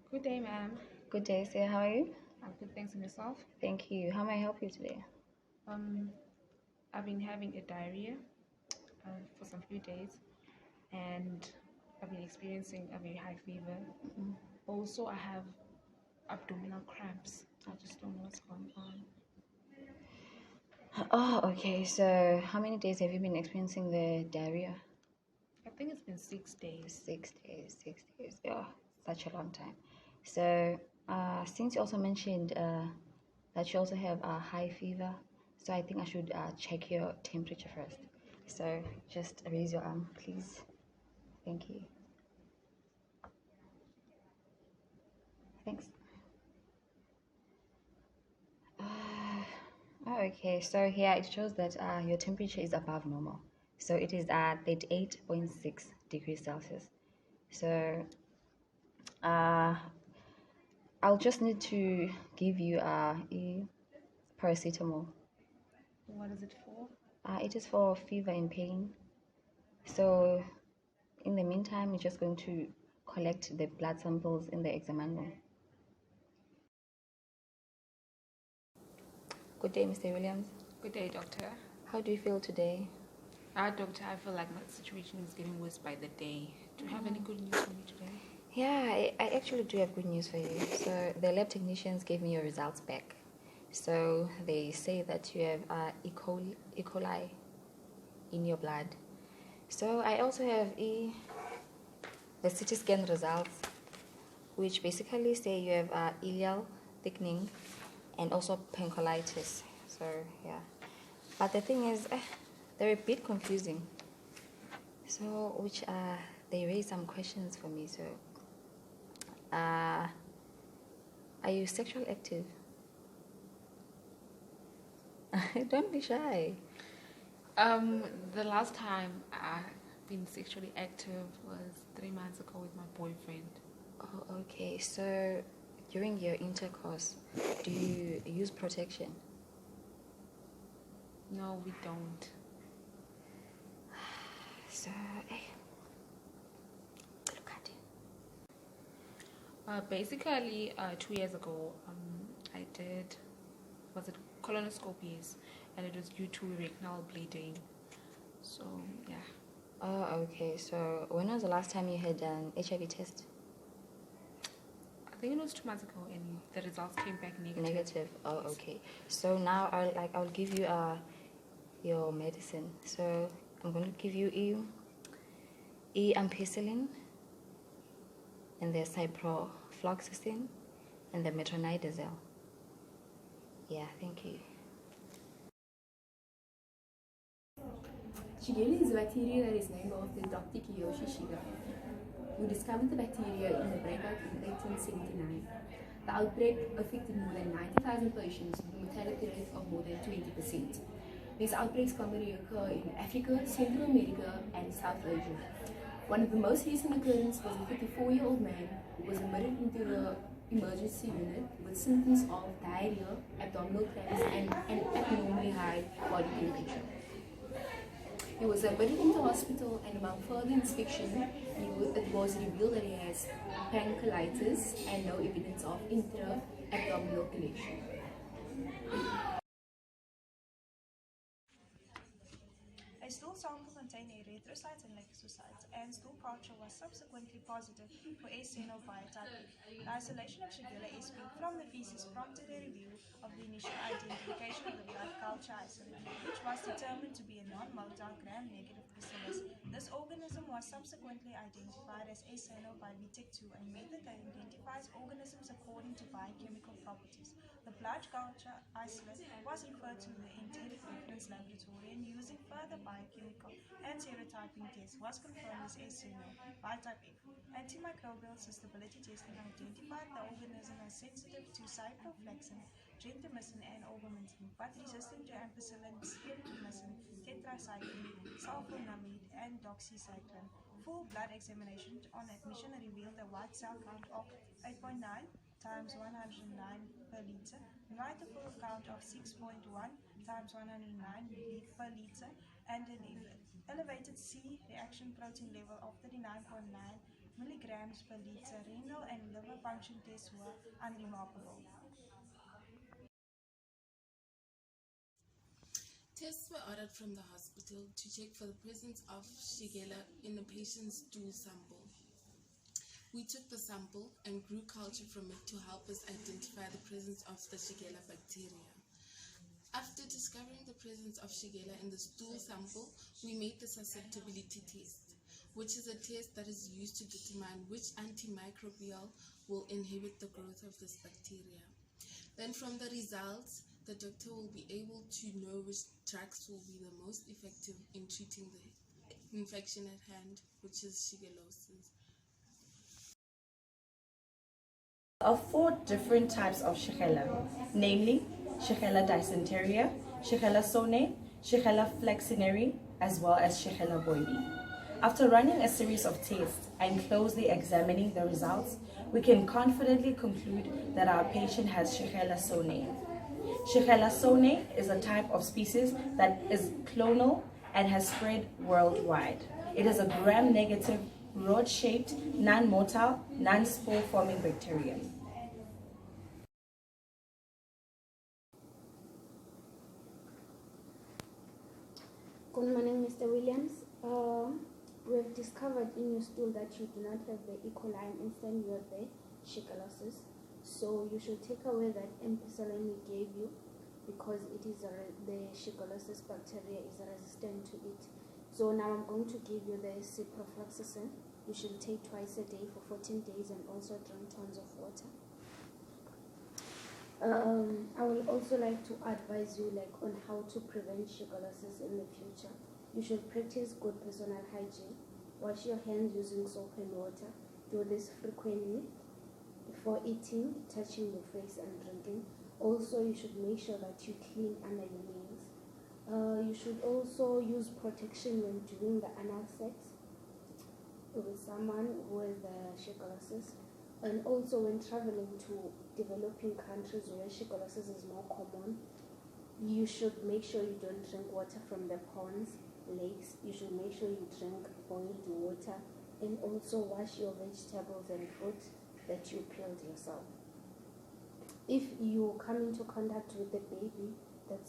Good day, ma'am. Good day, sir. How are you? I'm good, thanks, and yourself? Thank you. How may I help you today? Um, I've been having a diarrhea for some few days, and I've been experiencing a very high fever. Also, I have abdominal cramps. I just don't know what's going on. Oh, okay. So, how many days have you been experiencing the diarrhea? I think it's been 6 days. 6 days. 6 days. Yeah, such a long time. So, since you also mentioned that you also have a high fever, so I think I should check your temperature first. So, just raise your arm, please. Thank you. Thanks. Okay, so here it shows that your temperature is above normal. So it is at 38.6 degrees Celsius. So uh, I'll just need to give you a paracetamol. What is it for? It is for fever and pain. So in the meantime, you're just going to collect the blood samples in the exam room. Good day, Mr. Williams. Good day, doctor. How do you feel today? Doctor, I feel like my situation is getting worse by the day. Do you have any good news for me today? Yeah, I actually do have good news for you. So the lab technicians gave me your results back. So they say that you have E. coli in your blood. So I also have the CT scan results, which basically say you have ileal thickening and also pancreatitis. So yeah, but the thing is, they're a bit confusing. So which they raise some questions for me. So are you sexual active? Don't be shy. The last time I've been sexually active was 3 months ago with my boyfriend. Oh, okay. So during your intercourse, do you use protection? No, we don't. So, look at it. Basically, 2 years ago, I did, was it colonoscopies, and it was due to rectal bleeding. So, yeah. Oh, okay. So when was the last time you had an HIV test? I think it was 2 months ago, and the results came back negative. Negative. Oh, okay. So now I'll give you your medicine. So I'm going to give you ampicillin, and the ciprofloxacin, and the metronidazole. Yeah, thank you. Shigellosis is a bacteria that is named after Dr. Kiyoshi Shiga, who discovered the bacteria in the breakout in 1879. The outbreak affected more than 90,000 patients with a mortality rate of more than 20%. These outbreaks commonly occur in Africa, Central America, and South Asia. One of the most recent occurrences was a 34-year-old man who was admitted into the emergency unit with symptoms of diarrhea, abdominal cramps, and an abnormally high body temperature. He was admitted into hospital, and among further inspection, it was revealed that he has pancreatitis and no evidence of intra-abdominal connection. A stool sample contained erythrocytes and leukocytes, and stool culture was subsequently positive for acianobiotype B. The isolation of Shigella sp from the feces prompted a review of the initial identification of the blood culture isolate, which was determined to be a non-motile gram-negative bacillus. This organism was subsequently identified as acino by VTEC2, a method that identifies organisms according to biochemical properties. The blood culture isolate was referred to the intended reference laboratory, and using further biochemical and serotyping tests was confirmed as acino by type F. Antimicrobial susceptibility testing identified the organism as sensitive to ciprofloxacin, gentamicin, and orbamazine, but resistant to ampicillin, streptomycin, tetracycline, sulfonamide, and doxycycline. Full blood examination on admission revealed a white cell count of 8.9 times 109 per liter, neutrophil count of 6.1 times 109 per liter, and an elevated C reaction protein level of 39.9 milligrams per liter. Renal and liver function tests were unremarkable. Tests were ordered from the hospital to check for the presence of Shigella in the patient's stool sample. We took the sample and grew culture from it to help us identify the presence of the Shigella bacteria. After discovering the presence of Shigella in the stool sample, we made the susceptibility test, which is a test that is used to determine which antimicrobial will inhibit the growth of this bacteria. Then from the results, the doctor will be able to know which drugs will be the most effective in treating the infection at hand, which is Shigellosis. There are 4 different types of Shigella, namely Shigella dysenteria, Shigella sone, Shigella flexneri, as well as Shigella boili. After running a series of tests and closely examining the results, we can confidently conclude that our patient has Shigella sone. Shigella sone is a type of species that is clonal and has spread worldwide. It is a gram-negative, rod-shaped, non-motile, non-spore-forming bacterium. Good morning, Mr. Williams. We've discovered in your stool that you do not have the E. coli and instead you have the Shigellosis. So you should take away that ampicillin we gave you because it is the Shigellosis bacteria is resistant to it. So now I'm going to give you the ciprofloxacin. You should take twice a day for 14 days and also drink tons of water. I will also like to advise you on how to prevent Shigellosis in the future. You should practice good personal hygiene. Wash your hands using soap and water. Do this frequently before eating, touching your face and drinking. Also, you should make sure that you clean under your nails. You should also use protection when doing the anal sex with someone with Shigellosis. And also when traveling to developing countries where Shigellosis is more common, you should make sure you don't drink water from the ponds, lakes. You should make sure you drink boiled water and also wash your vegetables and fruit that you peeled yourself. If you come into contact with the baby that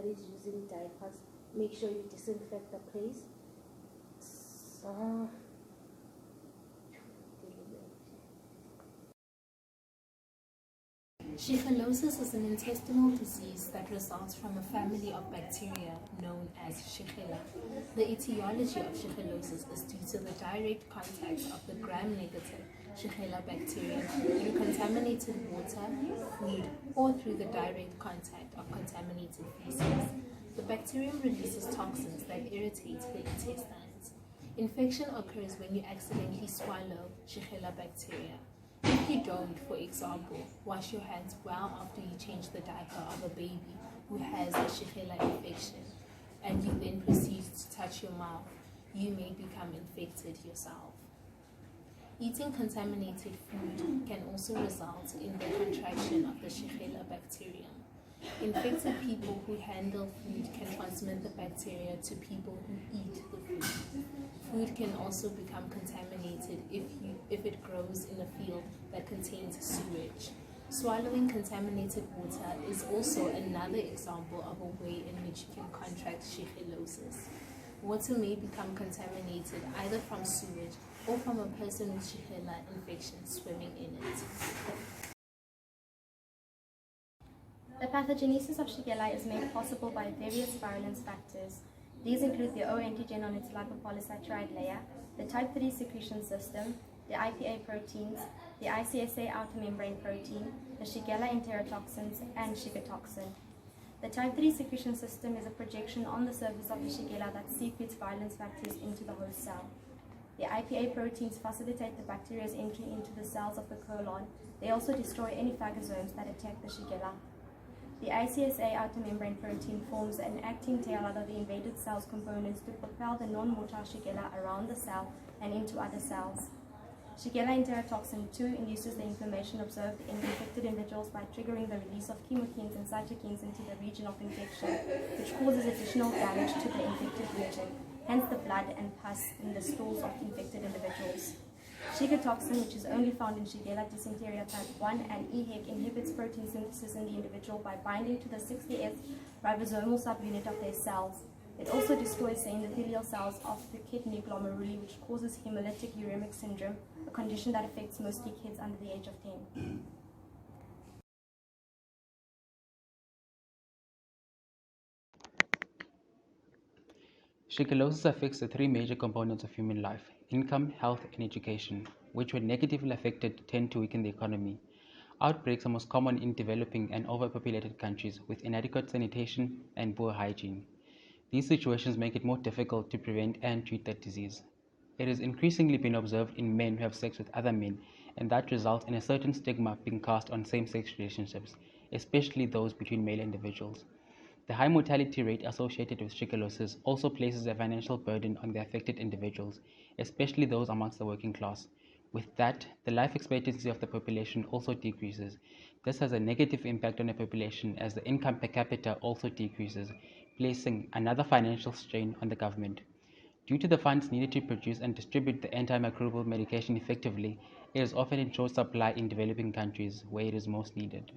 is using diapers, make sure you disinfect the place. Shigellosis is an intestinal disease that results from a family of bacteria known as Shigella. The etiology of Shigellosis is due to the direct contact of the gram-negative Shigella bacteria through contaminated water, food, or through the direct contact of contaminated feces. The bacterium releases toxins that irritate the intestines. Infection occurs when you accidentally swallow Shigella bacteria. If you don't, for example, wash your hands well after you change the diaper of a baby who has a Shigella infection, and you then proceed to touch your mouth, you may become infected yourself. Eating contaminated food can also result in the contraction of the Shigella bacterium. Infected people who handle food can transmit the bacteria to people who eat the food. Food can also become contaminated if it grows in a field that contains sewage. Swallowing contaminated water is also another example of a way in which you can contract Shigellosis. Water may become contaminated either from sewage or from a person with Shigella infection swimming in it. The pathogenesis of Shigella is made possible by various virulence factors. These include the O antigen on its lipopolysaccharide layer, the type 3 secretion system, the IPA proteins, the ICSA outer membrane protein, the Shigella enterotoxins, and Shigatoxin. The type 3 secretion system is a projection on the surface of the Shigella that secretes virulence factors into the host cell. The IPA proteins facilitate the bacteria's entry into the cells of the colon. They also destroy any phagosomes that attack the Shigella. The ICSA outer membrane protein forms an actin tail out of the invaded cell's components to propel the non-motile Shigella around the cell and into other cells. Shigella enterotoxin 2 induces the inflammation observed in infected individuals by triggering the release of chemokines and cytokines into the region of infection, which causes additional damage to the infected region, hence the blood and pus in the stools of infected individuals. Shiga toxin, which is only found in Shigella dysenteria type 1, and EHEC inhibits protein synthesis in the individual by binding to the 60S ribosomal subunit of their cells. It also destroys the endothelial cells of the kidney glomeruli, which causes hemolytic uremic syndrome, a condition that affects mostly kids under the age of 10. Shigellosis affects the three major components of human life: income, health, and education, which, when negatively affected, tend to weaken the economy. Outbreaks are most common in developing and overpopulated countries with inadequate sanitation and poor hygiene. These situations make it more difficult to prevent and treat that disease. It has increasingly been observed in men who have sex with other men, and that results in a certain stigma being cast on same-sex relationships, especially those between male individuals. The high mortality rate associated with shigellosis also places a financial burden on the affected individuals, especially those amongst the working class. With that, the life expectancy of the population also decreases. This has a negative impact on the population as the income per capita also decreases, placing another financial strain on the government. Due to the funds needed to produce and distribute the antimicrobial medication effectively, it is often in short supply in developing countries where it is most needed.